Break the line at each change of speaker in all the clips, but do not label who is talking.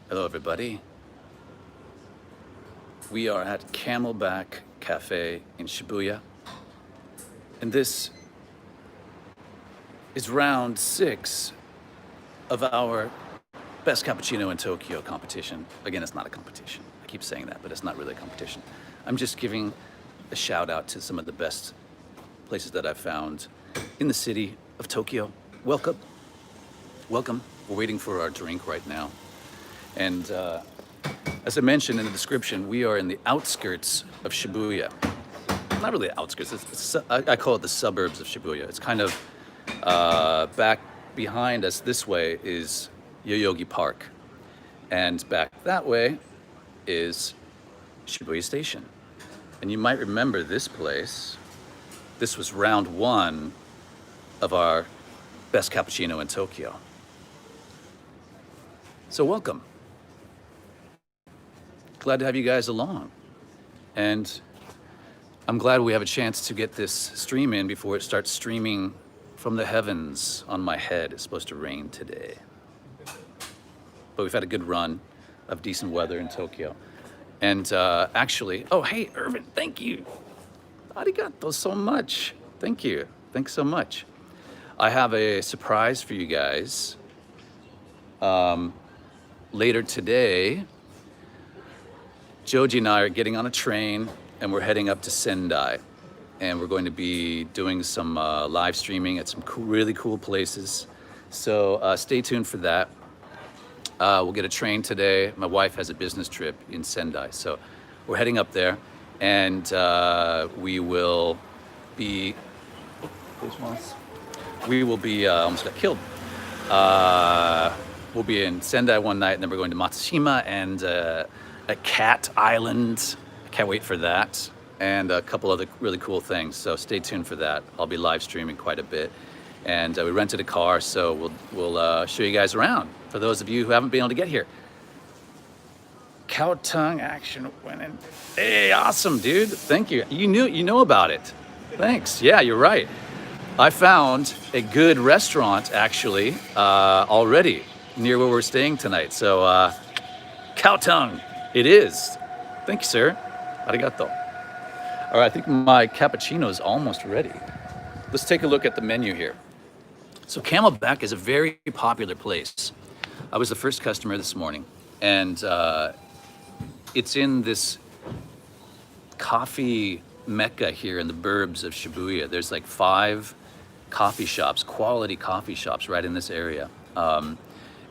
Hello, everybody. We are at Camelback Cafe in Shibuya, and this is round 6 of our best cappuccino in Tokyo competition. Again, it's not a competition. I keep saying that, but it's not really a competition. I'm just giving a shout out to some of the best places that I've found in the city of Tokyo. Welcome. Welcome. We're waiting for our drink right now. And as I mentioned in the description, we are in the outskirts of Shibuya. Not really the outskirts, I call it the suburbs of Shibuya. It's kind of back behind us this way is Yoyogi Park. And back that way is Shibuya Station. And you might remember this place. This was round 1 of our best cappuccino in Tokyo. So welcome. Glad to have you guys along. And I'm glad we have a chance to get this stream in before it starts streaming from the heavens on my head. It's supposed to rain today. But we've had a good run of decent weather in Tokyo. And actually, oh, hey, Irvin, thank you. Arigato so much. Thank you. Thanks so much. I have a surprise for you guys. Later today, Joji and I are getting on a train and we're heading up to Sendai. And we're going to be doing some live streaming at some really cool places. So stay tuned for that. We'll get a train today. My wife has a business trip in Sendai. So we're heading up there and we will be, almost got killed. We'll be in Sendai one night and then we're going to Matsushima and a cat island. I can't wait for that. And a couple other really cool things. So stay tuned for that. I'll be live streaming quite a bit. And we rented a car, so we'll show you guys around. For those of you who haven't been able to get here. Cow tongue action winning. Hey, awesome, dude. Thank you. You know about it. Thanks. Yeah, you're right. I found a good restaurant actually already near where we're staying tonight. So cow tongue. It is. Thank you, sir. Arigato. All right, I think my cappuccino is almost ready. Let's take a look at the menu here. So Camelback is a very popular place. I was the first customer this morning, and it's in this coffee mecca here in the burbs of Shibuya. There's like 5 coffee shops, quality coffee shops right in this area. And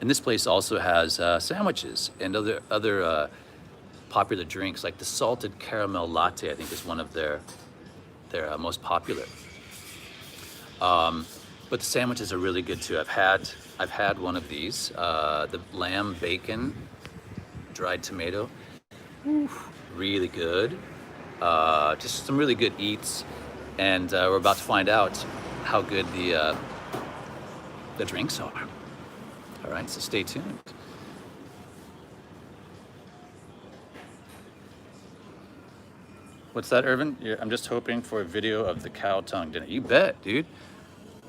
this place also has sandwiches and other popular drinks, like the salted caramel latte, I think is one of their most popular. But the sandwiches are really good too. I've had one of these, the lamb bacon, dried tomato, really good. Just some really good eats, and we're about to find out how good the drinks are. All right, so stay tuned. What's that, Irvin? Yeah, I'm just hoping for a video of the cow tongue dinner. You bet, dude.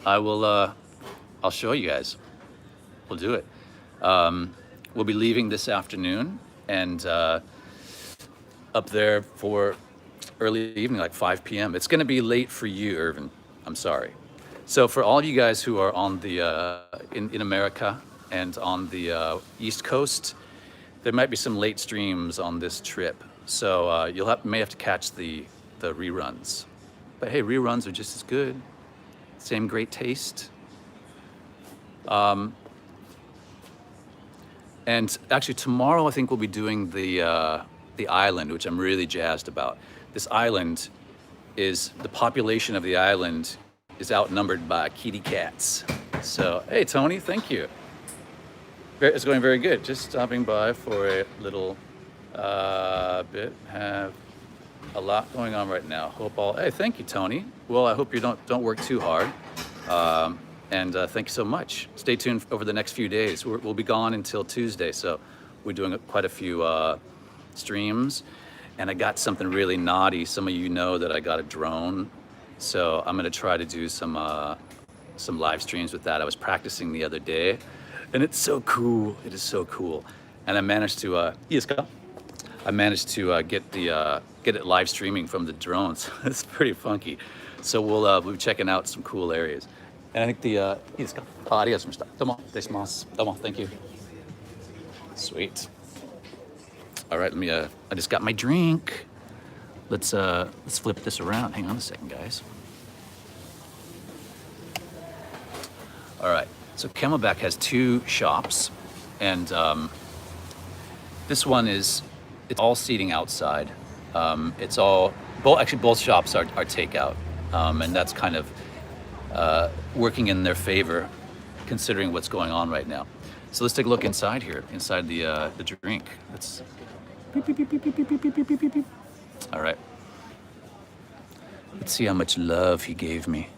I will, I'll show you guys. We'll do it. We'll be leaving this afternoon and up there for early evening, like 5 p.m. It's gonna be late for you, Irvin. I'm sorry. So for all you guys who are on the, in America and on the East Coast, there might be some late streams on this trip. So may have to catch the reruns. But hey, reruns are just as good. Same great taste. And actually tomorrow I think we'll be doing the island, which I'm really jazzed about. This island the population of the island is outnumbered by kitty cats. So, hey Tony, thank you. It's going very good. Just stopping by for a little bit. Have a lot going on right now. Hey, thank you, Tony. Well, I hope you don't work too hard. And thank you so much. Stay tuned over the next few days. We'll be gone until Tuesday, so we're doing quite a few streams. And I got something really naughty. Some of you know that I got a drone, so I'm gonna try to do some live streams with that. I was practicing the other day, and it's so cool. It is so cool. And I managed to get it live streaming from the drones. It's pretty funky. So we'll be checking out some cool areas. And I think the thank you. Sweet. All right, let me I just got my drink. Let's flip this around. Hang on a second, guys. All right. So Camelback has 2 shops, and this one it's all seating outside. It's all both shops are takeout, and that's kind of working in their favor, considering what's going on right now. So let's take a look inside here, inside the drink. Let's. Beep, beep, beep, beep, beep, beep, beep, beep, beep, beep. All right. Let's see how much love he gave me.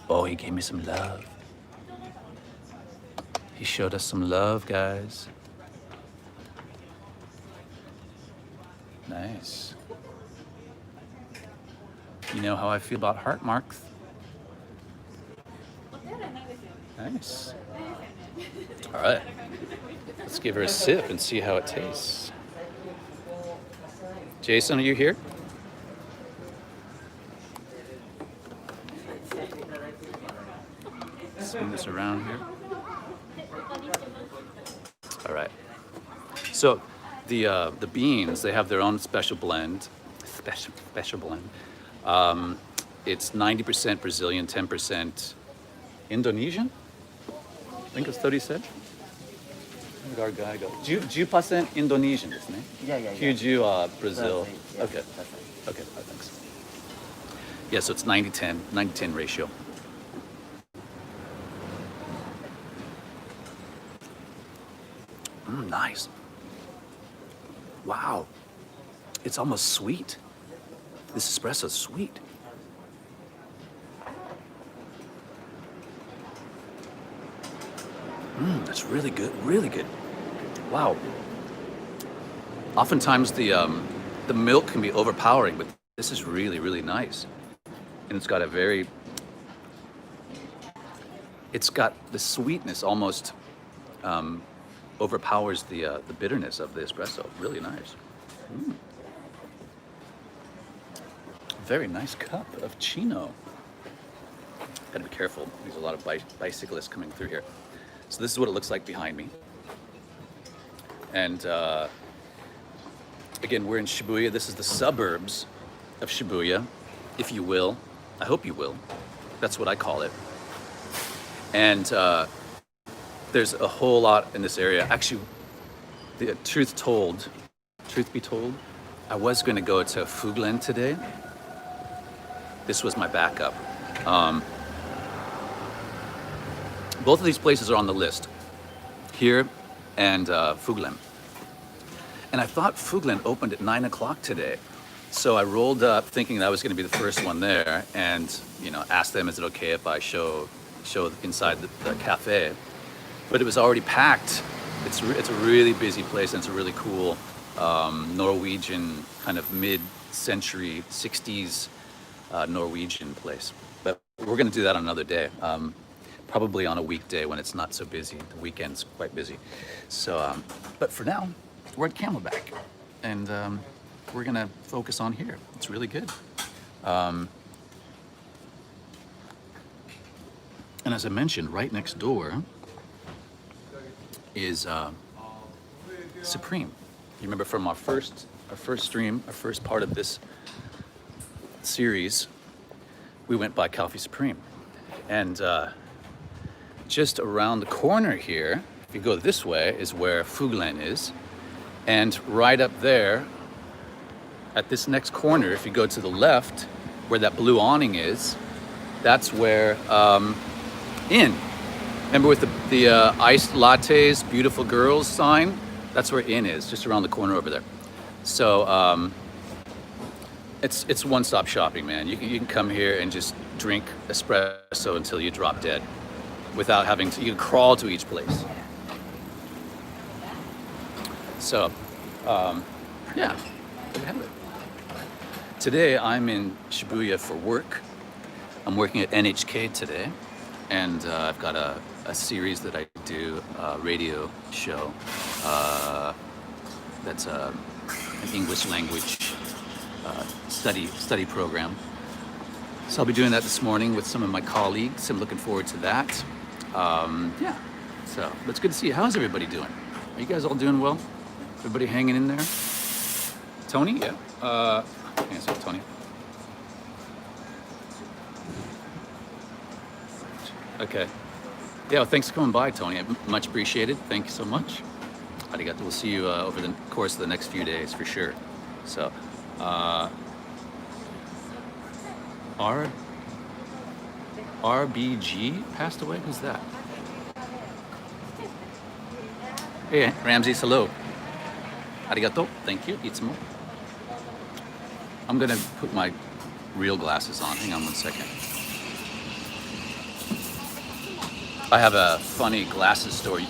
Oh, he gave me some love. He showed us some love, guys. Nice. You know how I feel about heart marks. Nice. All right. Let's give her a sip and see how it tastes. Jason, are you here? Spin this around here. All right. So the beans, they have their own special blend. Special blend. It's 90% Brazilian, 10% Indonesian. I think it's 30 cents. Our guy goes. 10% Indonesian, ですね?
Yeah.
90 Brazil.
Yeah,
Okay.
that's right.
Okay. Thanks. Yeah, so it's 90-10 ratio. Nice. Wow. It's almost sweet. This espresso is sweet. That's really good. Really good. Wow. Oftentimes the milk can be overpowering, but this is really, really nice. And it's got it's got the sweetness almost overpowers the bitterness of the espresso. Really nice. Very nice cup of Chino. Gotta be careful. There's a lot of bicyclists coming through here. So this is what it looks like behind me. And again, we're in Shibuya. This is the suburbs of Shibuya, if you will. I hope you will. That's what I call it. And there's a whole lot in this area. Actually, the truth be told, I was going to go to Fuglen today. This was my backup. Both of these places are on the list, here and Fuglen. And I thought Fuglen opened at 9 o'clock today. So I rolled up thinking that I was going to be the first one there, and asked them, is it okay if I show inside the cafe? But it was already packed. It's a really busy place, and it's a really cool Norwegian kind of mid-century 60s Norwegian place. But we're going to do that on another day. Probably on a weekday when it's not so busy. The weekend's quite busy. So, but for now, we're at Camelback, and we're gonna focus on here. It's really good. And as I mentioned, right next door is Supreme. You remember from our first stream, our first part of this series, we went by Coffee Supreme, and just around the corner here, if you go this way, is where Fuglen is. And right up there, at this next corner, if you go to the left, where that blue awning is, that's where Inn. Remember with the iced lattes, beautiful girls sign? That's where Inn is, just around the corner over there. So it's one-stop shopping, man. You can come here and just drink espresso until you drop dead, without having to, you can crawl to each place. So, yeah, there you have it. Today I'm in Shibuya for work. I'm working at NHK today, and I've got a a series that I do, a radio show. That's an English language study program. So I'll be doing that this morning with some of my colleagues. I'm looking forward to that. Yeah, so it's good to see you. How's everybody doing? Are you guys all doing well? Everybody hanging in there? Tony, yeah. Hang on a second, Tony. Okay. Yeah, well, thanks for coming by, Tony. Much appreciated. Thank you so much. Arigato. We'll see you over the course of the next few days for sure. So, RBG passed away? Who's that? Hey, Ramses, hello. Arigato. Thank you. Itsumo. I'm gonna put my real glasses on. Hang on one second. I have a funny glasses story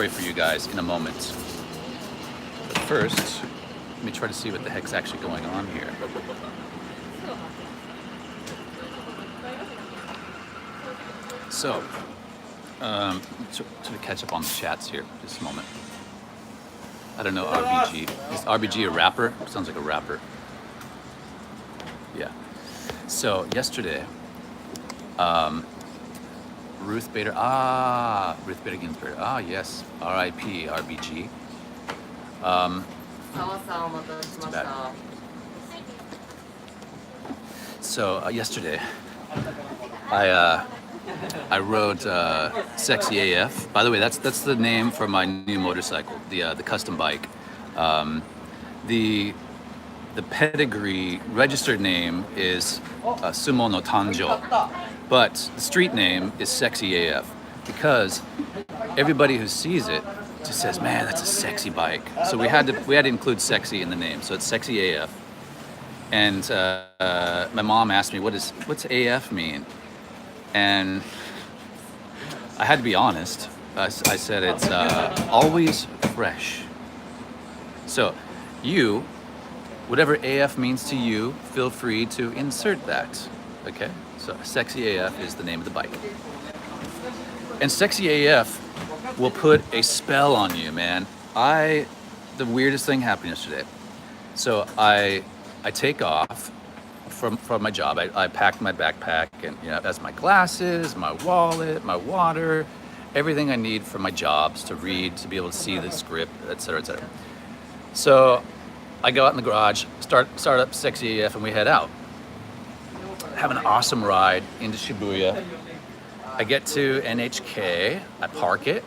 for you guys in a moment. But first, let me try to see what the heck's actually going on here. So, to catch up on the chats here, just a moment. I don't know RBG. Is RBG a rapper? Sounds like a rapper. Yeah. So yesterday, Ruth Bader Ginsburg. Ah, yes. R.I.P. RBG. Too bad. So yesterday, I rode Sexy AF. By the way, that's the name for my new motorcycle, the custom bike. The pedigree registered name is Sumo no Tanjo, but the street name is Sexy AF because everybody who sees it just says, "Man, that's a sexy bike." So we had to include sexy in the name, so it's Sexy AF. And my mom asked me, "What's AF mean?" And I had to be honest. I said it's always fresh. So whatever AF means to you, feel free to insert that. Okay? So Sexy AF is the name of the bike. And Sexy AF will put a spell on you, man. The weirdest thing happened yesterday. So I take off from my job. I packed my backpack and that's my glasses, my wallet, my water, everything I need for my jobs to read, to be able to see the script, et cetera, et cetera. So I go out in the garage, start up Sexy AF, and we head out. Have an awesome ride into Shibuya. I get to NHK, I park it,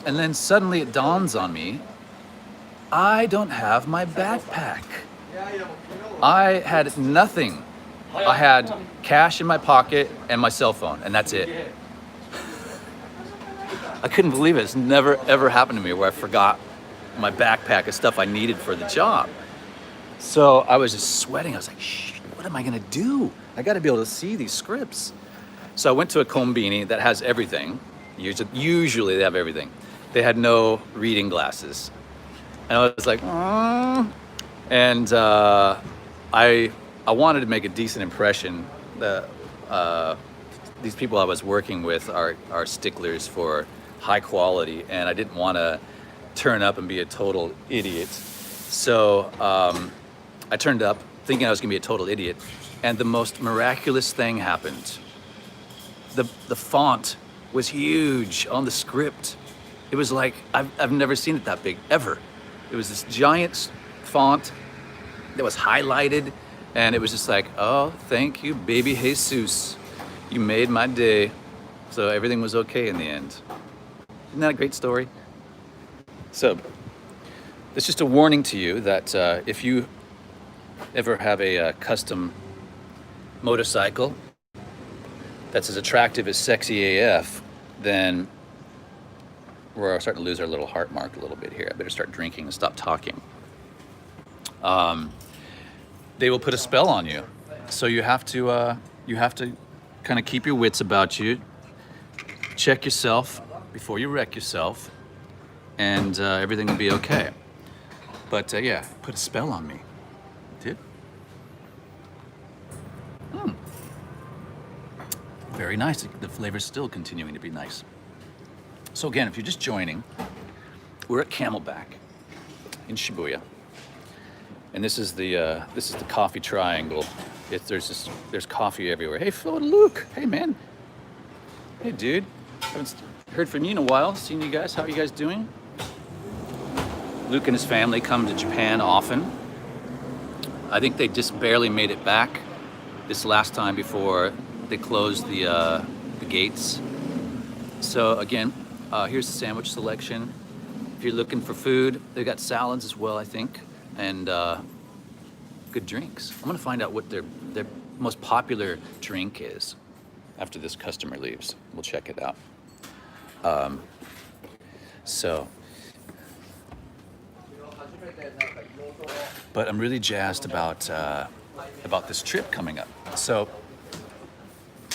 and then suddenly it dawns on me, I don't have my backpack. I had nothing. I had cash in my pocket and my cell phone, and that's it. I couldn't believe it. It's never ever happened to me where I forgot my backpack of stuff I needed for the job. So I was just sweating. I was like, what am I gonna do? I gotta be able to see these scripts. So I went to a kombini that has everything. Usually they have everything. They had no reading glasses. And I was like, and I wanted to make a decent impression. These people I was working with are sticklers for high quality, and I didn't want to turn up and be a total idiot. So I turned up thinking I was gonna be a total idiot, and the most miraculous thing happened. The font was huge on the script. It was like, I've never seen it that big, ever. It was this giant font that was highlighted, and it was just like, oh, thank you, baby Jesus. You made my day. So everything was okay in the end. Isn't that a great story? So it's just a warning to you that if you ever have a custom motorcycle that's as attractive as Sexy AF, then we're starting to lose our little heart mark a little bit here. I better start drinking and stop talking. They will put a spell on you. So you have to kind of keep your wits about you, check yourself before you wreck yourself, and everything will be okay. But yeah, put a spell on me. It did. Very nice. The flavor's still continuing to be nice. So again, if you're just joining, we're at Camelback in Shibuya, and this is the coffee triangle. There's coffee everywhere. Hey, Phil and Luke. Hey, man. Hey, dude. Haven't heard from you in a while. Seen you guys. How are you guys doing? Luke and his family come to Japan often. I think they just barely made it back this last time before they closed the gates. So again, here's the sandwich selection. If you're looking for food, they got salads as well, I think, and good drinks. I'm gonna find out what their most popular drink is after this customer leaves. We'll check it out. But I'm really jazzed about this trip coming up. So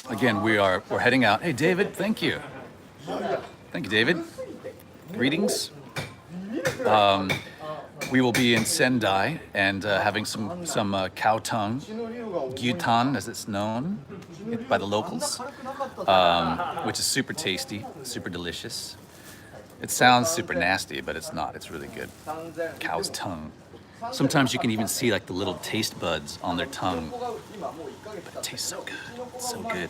again, we're heading out. Hey, David, thank you. Thank you, David. Greetings. We will be in Sendai and having some cow tongue, gyutan as it's known by the locals, which is super tasty, super delicious. It sounds super nasty, but it's not. It's really good. Cow's tongue. Sometimes you can even see like the little taste buds on their tongue. But it tastes so good. It's so good.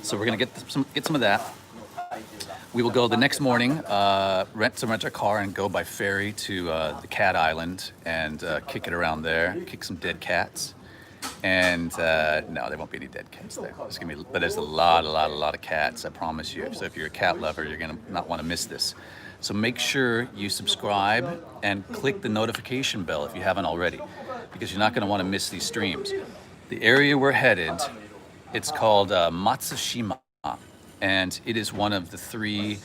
So we're gonna get some of that. We will go the next morning, rent our car and go by ferry to the Cat Island and kick it around there, kick some dead cats. And no, there won't be any dead cats there. But there's a lot of cats, I promise you. So if you're a cat lover, you're gonna not want to miss this. So make sure you subscribe and click the notification bell if you haven't already, because you're not gonna want to miss these streams. The area we're headed, it's called Matsushima, and it is one of the 3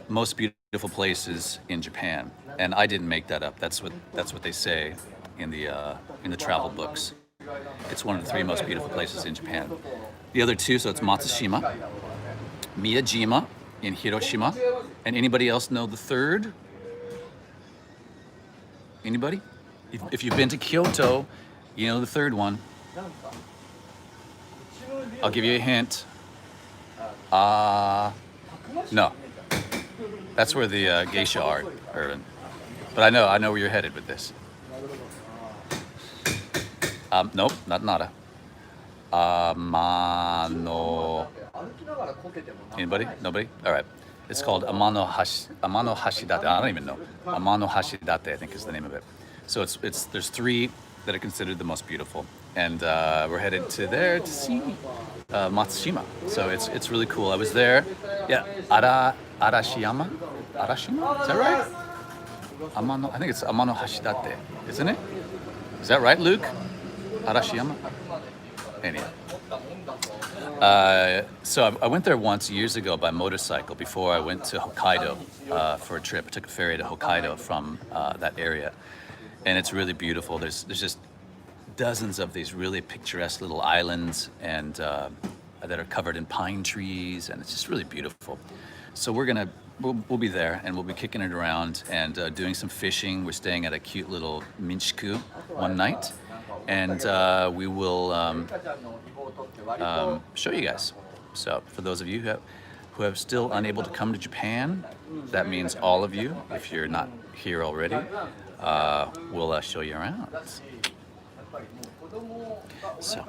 most beautiful places in Japan. And I didn't make that up. That's what they say in the travel books. It's one of the 3 most beautiful places in Japan. The other 2, so it's Matsushima, Miyajima in Hiroshima, and anybody else know the 3rd? Anybody? If you've been to Kyoto, you know the 3rd one. I'll give you a hint. No. That's where the geisha are. But I know where you're headed with this. Nope, not Nara. Amano. Anybody? Nobody? All right. It's called Amano Hashidate. I don't even know. Amano Hashidate, I think is the name of it. So there's 3 that are considered the most beautiful, and we're headed to there to see Matsushima. So it's really cool. I was there. Yeah, Arashiyama. Arashima? Is that right? Amano. I think it's Amano Hashidate, isn't it? Is that right, Luke? Arashiyama? Anyway. So I went there once years ago by motorcycle before I went to Hokkaido for a trip. I took a ferry to Hokkaido from that area, and it's really beautiful. There's just dozens of these really picturesque little islands and that are covered in pine trees, and it's just really beautiful. So we'll be there, and we'll be kicking it around and doing some fishing. We're staying at a cute little minshiku one night, and we will show you guys. So for those of you who are still unable to come to Japan, that means all of you, if you're not here already, we'll show you around. So.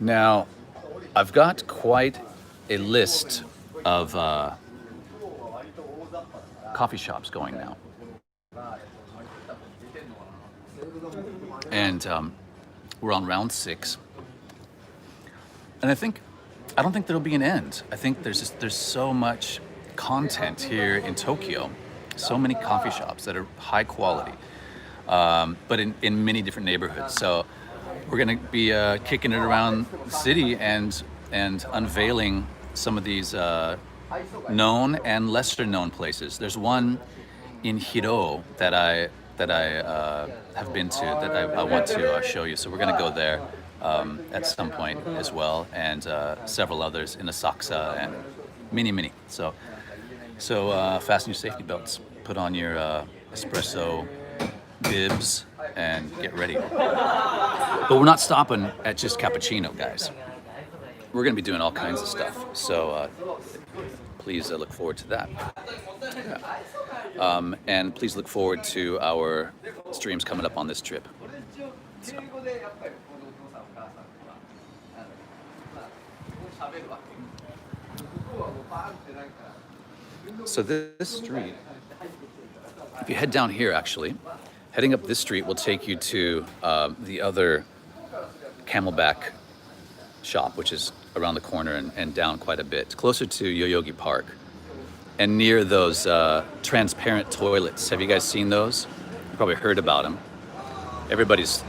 Now, I've got quite a list of coffee shops going now. And we're on round 6. And I don't think there'll be an end. I think there's so much content here in Tokyo, so many coffee shops that are high quality, but in many different neighborhoods. So we're gonna be kicking it around the city and unveiling some of these known and lesser known places. There's one in Hiro that I have been to that I want to show you. So we're gonna go there at some point as well, and several others in Asakusa and many. So fasten your safety belts, put on your espresso bibs, and get ready. But we're not stopping at just cappuccino, guys. we're going to be doing all kinds of stuff. So please look forward to that. Yeah. And please look forward to our streams coming up on this trip. So this street, if you head down here, actually, heading up this street will take you to the other Camelback shop, which is around the corner and down quite a bit. It's closer to Yoyogi Park and near those transparent toilets. Have you guys seen those? You probably heard about them. Everybody is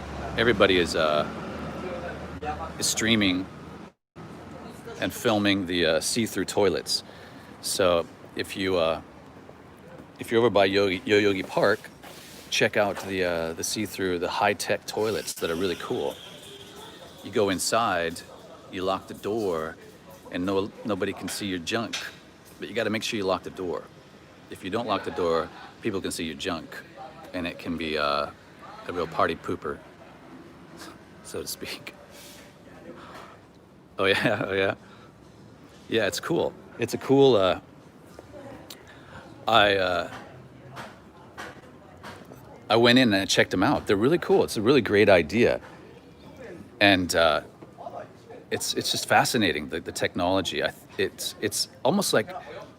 streaming and filming the see-through toilets. So if you're over by Yoyogi Park, check out the see-through, the high-tech toilets that are really cool. You go inside, you lock the door, and nobody can see your junk. But you got to make sure you lock the door. If you don't lock the door, people can see your junk, and it can be a real party pooper, so to speak. Oh yeah, oh yeah. Yeah, it's cool. It's a cool. I went in and I checked them out. They're really cool. It's a really great idea, and it's just fascinating, the technology. It's almost like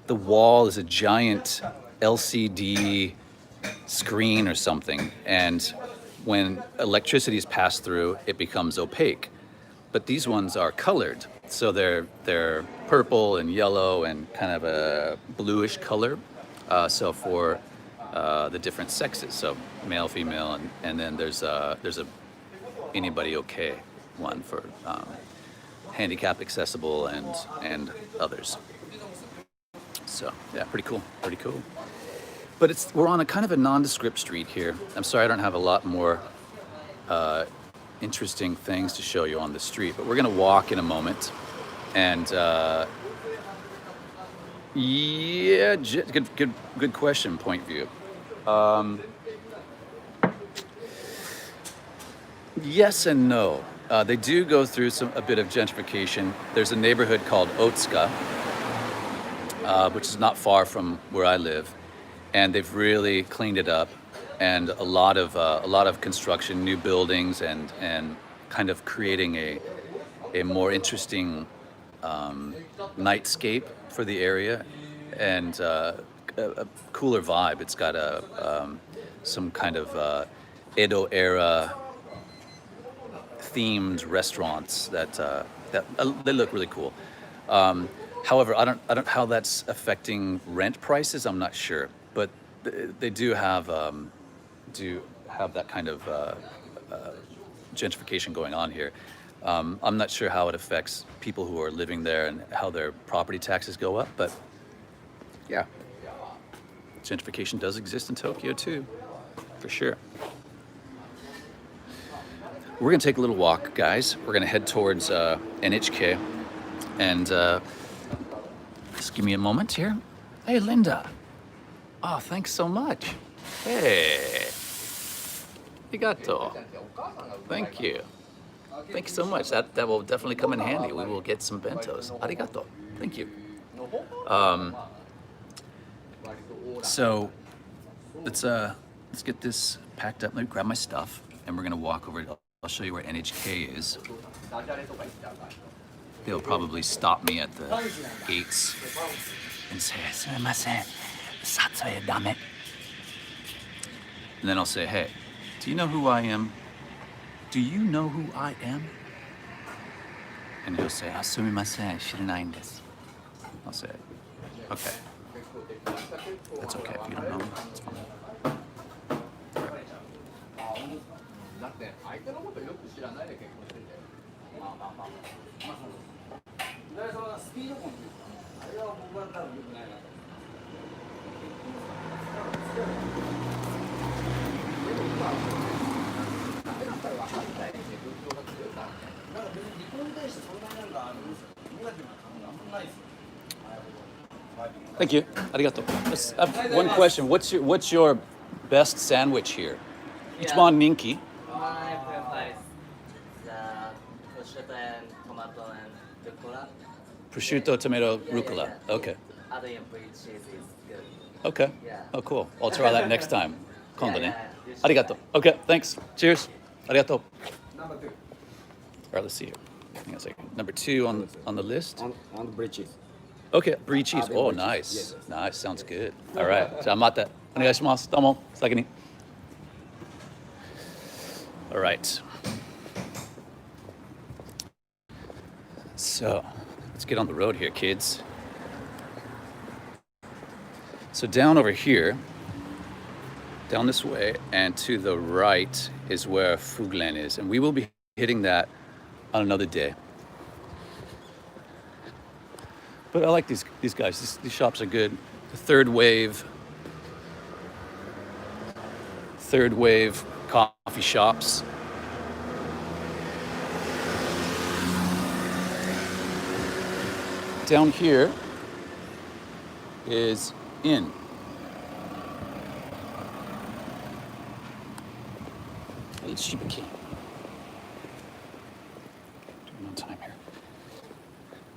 the wall is a giant LCD screen or something, and when electricity is passed through, it becomes opaque. But these ones are colored, so they're purple and yellow and kind of a bluish color. So for the different sexes, so male, female, and then there's a anybody okay one for handicap accessible and others. So yeah, pretty cool. But we're on a kind of a nondescript street here. I'm sorry I don't have a lot more interesting things to show you on the street, but we're gonna walk in a moment. And yeah, good question, Point View. Yes and no. They do go through a bit of gentrification. There's a neighborhood called Otsuka, which is not far from where I live, and they've really cleaned it up, and a lot of construction, new buildings, and kind of creating a more interesting nightscape for the area, and a cooler vibe. It's got some kind of Edo era themed restaurants that they look really cool. However, I don't how that's affecting rent prices. I'm not sure, but they do have that kind of gentrification going on here. I'm not sure how it affects people who are living there and how their property taxes go up, but yeah, gentrification does exist in Tokyo too, for sure. We're gonna take a little walk, guys. We're gonna head towards NHK, and just give me a moment here. Hey, Linda. Oh, thanks so much. Hey, arigato. Thank you. Thank you so much. That will definitely come in handy. We will get some bentos. Arigato. Thank you. So let's get this packed up. Let me grab my stuff, and we're gonna walk over. I'll show you where NHK is. They'll probably stop me at the gates and say, "Sumimasen, satsuye dame." And then I'll say, "Hey, do you know who I am? Do you know who I am?" And he'll say, "Sumimasen, shiranai desu." I'll say, "Okay. That's okay if you don't know me. It's fine." Thank you. Arigato. I have one question. What's your best sandwich here? Ichiban ninki.
My preference is the prosciutto and tomato and The collab.
Prosciutto, tomato, rucola. Okay.
Other employee cheese is good.
Okay.
Yeah.
Oh, cool. I'll try that next time. Kondo ne.
You should
Arigato.
try.
Okay, thanks. Cheers. Arigato.
Number 2.
All right, let's see here. Hang on a second. Number 2 on the list.
On the bridges.
Okay, brie cheese.
Abe
Oh,
brie cheese.
nice.
Yes.
Nice. Sounds good. All right. じゃあまたお願いします。どうも。先に。All right. So, let's get on the road here, kids. So down over here, down this way, and to the right is where Fuglen is, and we will be hitting that on another day. But I like these guys. These shops are good. The third wave coffee shops. Down here is Inn. It's Shibuya. Doing on time here.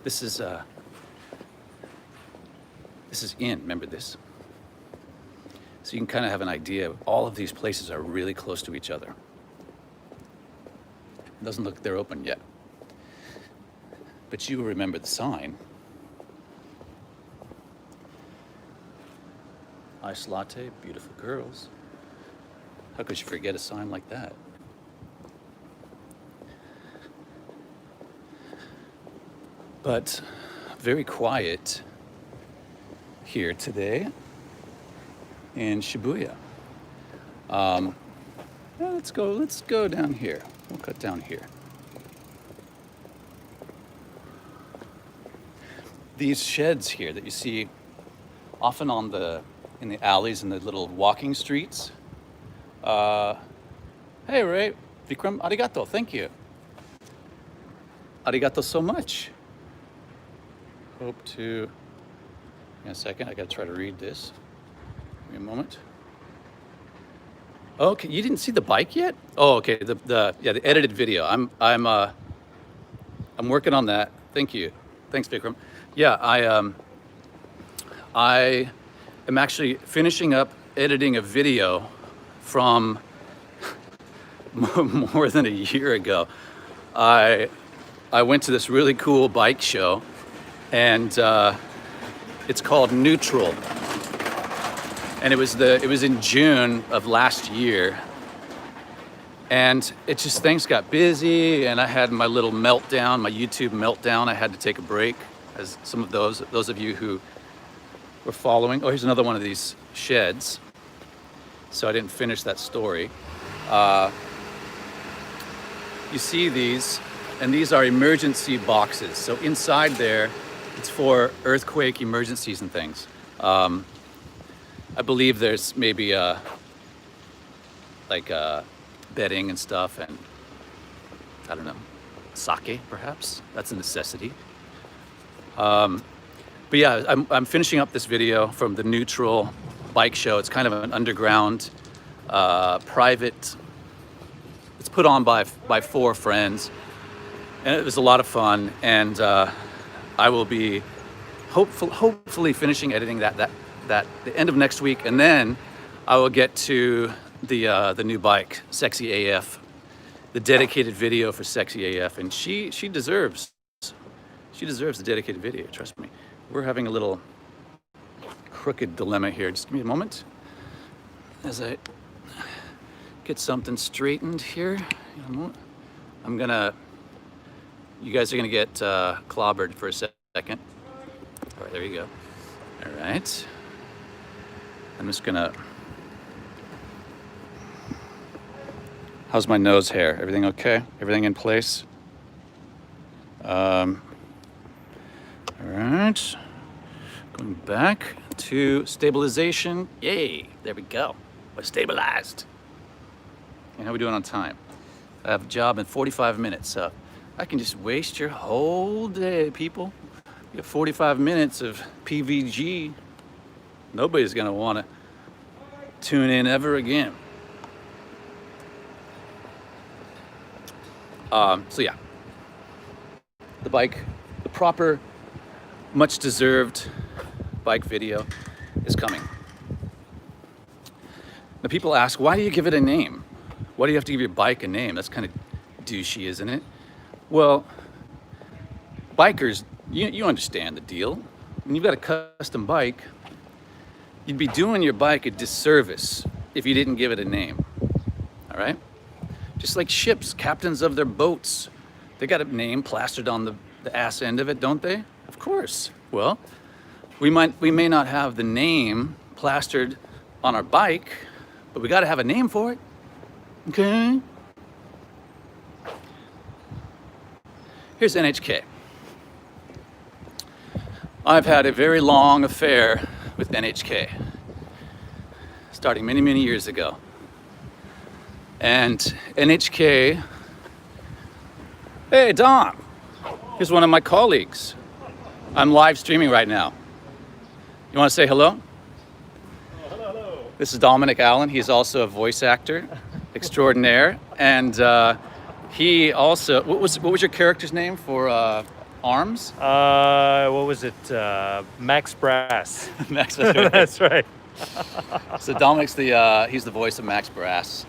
This is Inn. Remember this. So you can kind of have an idea. All of these places are really close to each other. It doesn't look they're open yet. But you remember the sign. Iced latte, beautiful girls. How could you forget a sign like that? But very quiet here today in Shibuya. Yeah, let's go down here. We'll cut down here. These sheds here that you see often in the alleys and the little walking streets. Hey Ray, Vikram, arigato, thank you. Arigato so much. Hope to, give me a second, I gotta try to read this. Give me a moment. Okay, you didn't see the bike yet? Oh, okay, the edited video. I'm working on that. Thank you. Thanks, Vikram. Yeah, I am actually finishing up editing a video from more than a year ago. I went to this really cool bike show, and it's called Neutral, and it was in June of last year, and it just things got busy, and I had my little meltdown, my YouTube meltdown. I had to take a break, as some of those of you who were following. Oh, here's another one of these sheds. So I didn't finish that story. You see these, and these are emergency boxes. So inside there, it's for earthquake emergencies and things. I believe there's maybe bedding and stuff, and I don't know, sake perhaps. That's a necessity. But yeah, I'm finishing up this video from the Neutral bike show. It's kind of an underground, private. It's put on by 4 friends, and it was a lot of fun. And I will be hopefully finishing editing that the end of next week, and then I will get to the new bike, Sexy AF, the dedicated video for Sexy AF, and she deserves the dedicated video. Trust me. We're having a little crooked dilemma here. Just give me a moment as I get something straightened here. You guys are gonna get clobbered for a second. All right, there you go. All right. I'm just gonna, how's my nose hair? Everything okay? Everything in place? All right. Going back to stabilization. Yay, there we go. We're stabilized. And how are we doing on time? I have a job in 45 minutes, so I can just waste your whole day, people. You have 45 minutes of PVG. Nobody's gonna wanna tune in ever again. So yeah, the bike proper, much deserved bike video is coming. Now people ask, why do you give it a name? Why do you have to give your bike a name? That's kind of douchey, isn't it? Well, bikers, you understand the deal. When you've got a custom bike, you'd be doing your bike a disservice if you didn't give it a name, all right? Just like ships, captains of their boats, they got a name plastered on the ass end of it, don't they? Of course. Well, we may not have the name plastered on our bike, but we gotta have a name for it, okay? Here's NHK. I've had a very long affair with NHK, starting many, many years ago. And NHK, hey Dom, here's one of my colleagues. I'm live streaming right now. You wanna say hello?
Hello.
This is Dominic Allen. He's also a voice actor extraordinaire. And he also, what was your character's name for ARMS?
What was it? Max Brass.
Max, that's right.
That's right.
So Dominic's he's the voice of Max Brass.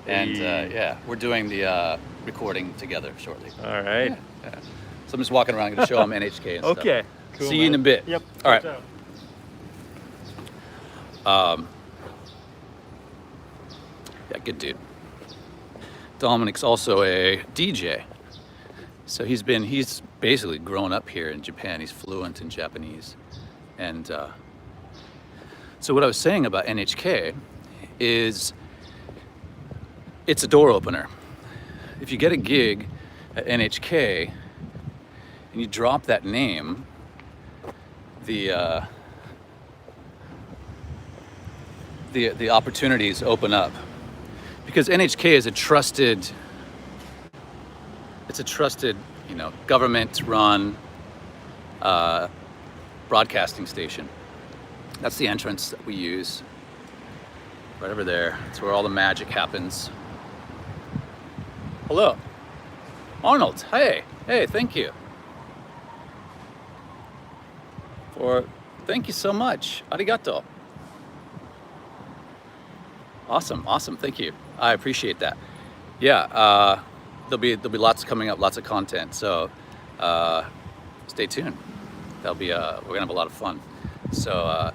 And yeah, we're doing the recording together shortly.
All right.
Yeah. So I'm just walking around, going to show him NHK and stuff.
Okay. Cool,
See you in a bit.
Yep.
All right. Yeah, good dude. Dominic's also a DJ. So he's basically grown up here in Japan. He's fluent in Japanese. And so what I was saying about NHK is it's a door opener. If you get a gig at NHK and you drop that name, the opportunities open up, because NHK is a trusted, government-run broadcasting station. That's the entrance that we use, right over there. It's where all the magic happens. Hello, Arnold. Hey, thank you. Thank you so much. Arigato. Awesome. Thank you. I appreciate that. Yeah, there'll be lots coming up, lots of content. So stay tuned. We're gonna have a lot of fun. So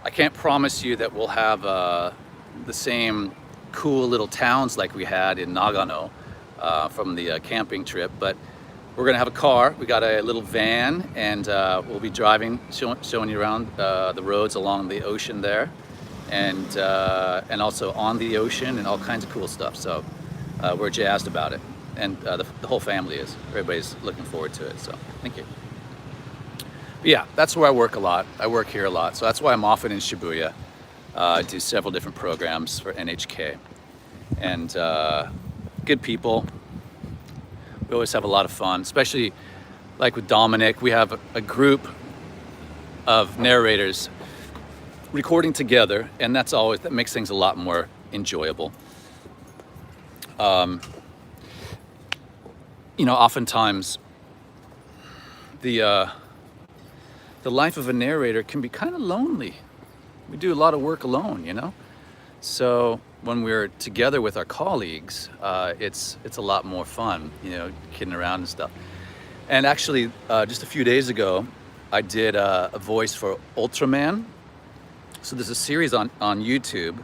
I can't promise you that we'll have the same cool little towns like we had in Nagano from the camping trip, but we're gonna have a car. We got a little van, and we'll be driving, showing you around the roads along the ocean there, and also on the ocean, and all kinds of cool stuff. So we're jazzed about it, and the whole family is. Everybody's looking forward to it. So thank you. But yeah, that's where I work a lot. I work here a lot, so that's why I'm often in Shibuya. I do several different programs for NHK, and good people. We always have a lot of fun, especially like with Dominic. We have a group of narrators recording together, and that makes things a lot more enjoyable. Oftentimes the life of a narrator can be kind of lonely. We do a lot of work alone, So when we're together with our colleagues, it's a lot more fun, kidding around and stuff. And actually, just a few days ago, I did a voice for Ultraman. So there's a series on YouTube.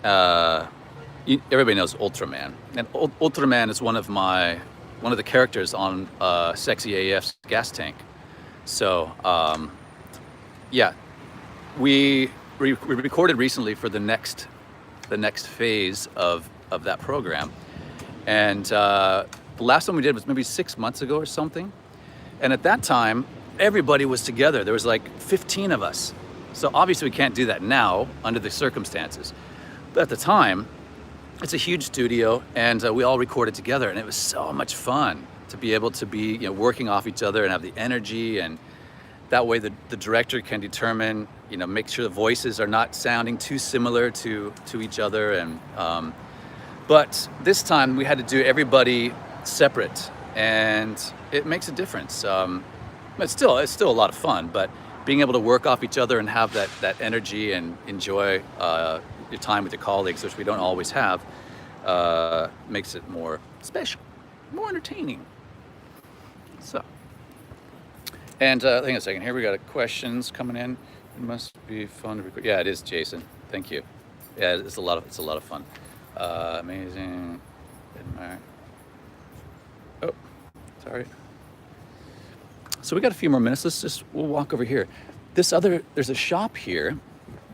Everybody knows Ultraman, and Ultraman is one of the characters on Sexy AF's gas tank. So yeah, we recorded recently for the next phase of that program, and the last one we did was maybe 6 months ago or something. And at that time, everybody was together. There was like 15 of us. So obviously we can't do that now under the circumstances. But at the time, it's a huge studio, and we all recorded together, and it was so much fun to be able to be working off each other and have the energy, and that way the director can determine, make sure the voices are not sounding too similar to each other. And but this time we had to do everybody separate, and it makes a difference. It's still a lot of fun, but being able to work off each other and have that energy and enjoy your time with your colleagues, which we don't always have, makes it more special, more entertaining. So, and hang on a second. Here we got questions coming in. It must be fun to record. Yeah, it is, Jason. Thank you. Yeah, it's a lot of fun. Amazing. Admire. Oh, sorry. So we got a few more minutes. We'll walk over here. There's a shop here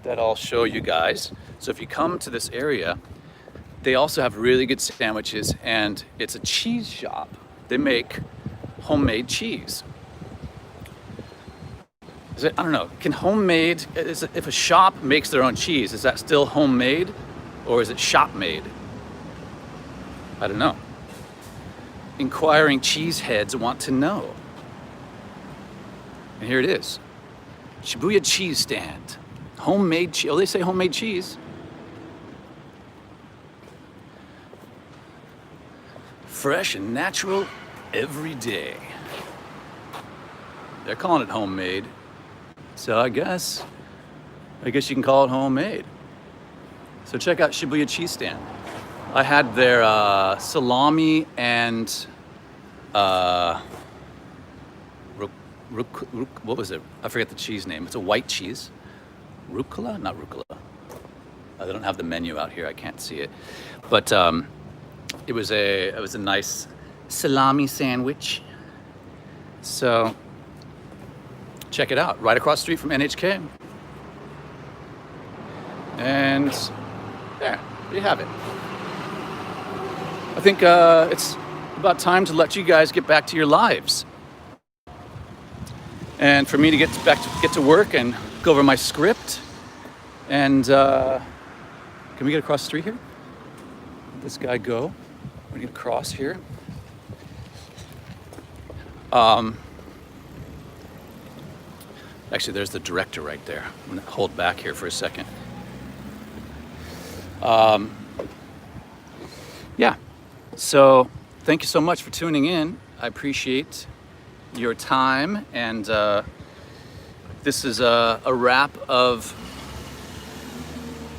that I'll show you guys. So if you come to this area, they also have really good sandwiches, and it's a cheese shop. They make homemade cheese. I don't know, if a shop makes their own cheese, is that still homemade or is it shop made? I don't know. Inquiring cheese heads want to know. And here it is. Shibuya cheese stand. Homemade cheese. Oh, they say homemade cheese. Fresh and natural every day. They're calling it homemade. So I guess you can call it homemade. So check out Shibuya cheese stand. I had their salami and what was it? I forget the cheese name. It's a white cheese. Rucola? Not rucola. They don't have the menu out here. I can't see it. But it was a nice salami sandwich. So check it out. Right across the street from NHK. And there you have it. I think it's about time to let you guys get back to your lives. And for me to get to work and go over my script. And can we get across the street here? Let this guy go. We need to cross here. Actually, there's the director right there. I'm gonna hold back here for a second. Yeah. So thank you so much for tuning in. I appreciate your time, and this is a wrap of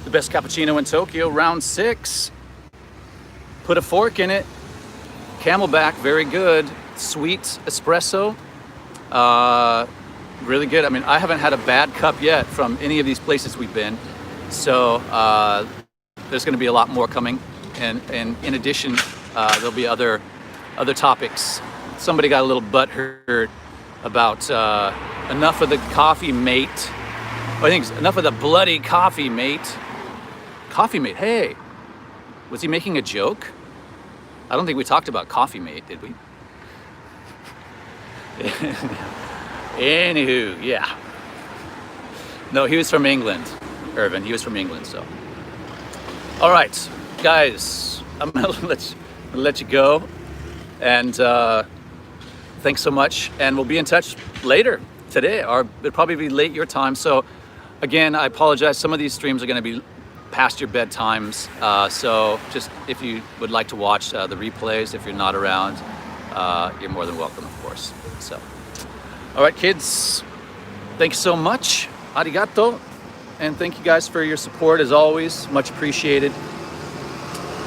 the best cappuccino in Tokyo, round 6. Put a fork in it. Camelback, very good. Sweet espresso, really good. I mean, I haven't had a bad cup yet from any of these places we've been. So there's going to be a lot more coming, and in addition, there'll be other topics. Somebody got a little butthurt about enough of the coffee mate. I think it's enough of the bloody coffee mate. Coffee mate, hey, was he making a joke? I don't think we talked about coffee mate, did we? Anywho, yeah. No, he was from England, Irvin. He was from England, so. All right, guys, I'm gonna let you go, and thanks so much. And we'll be in touch later today, or it'll probably be late your time. So, again, I apologize. Some of these streams are going to be past your bedtimes. So, just if you would like to watch the replays, if you're not around, you're more than welcome, of course. So, all right, kids, thank you so much. Arigato. And thank you guys for your support, as always. Much appreciated.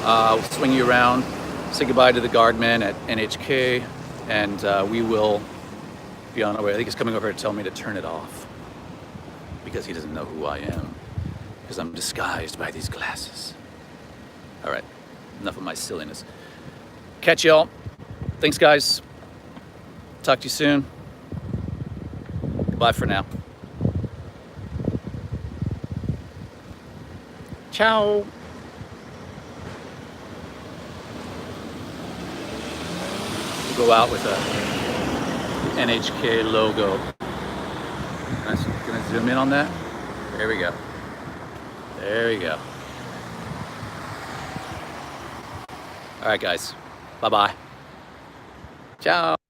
We'll swing you around. Say goodbye to the guardman at NHK. And we will be on our way. I think he's coming over to tell me to turn it off, because he doesn't know who I am, because I'm disguised by these glasses. All right, enough of my silliness. Catch y'all. Thanks, guys. Talk to you soon. Goodbye for now. Ciao. We'll go out with a NHK logo. Can I zoom in on that? There we go. There we go. All right, guys. Bye-bye. Ciao.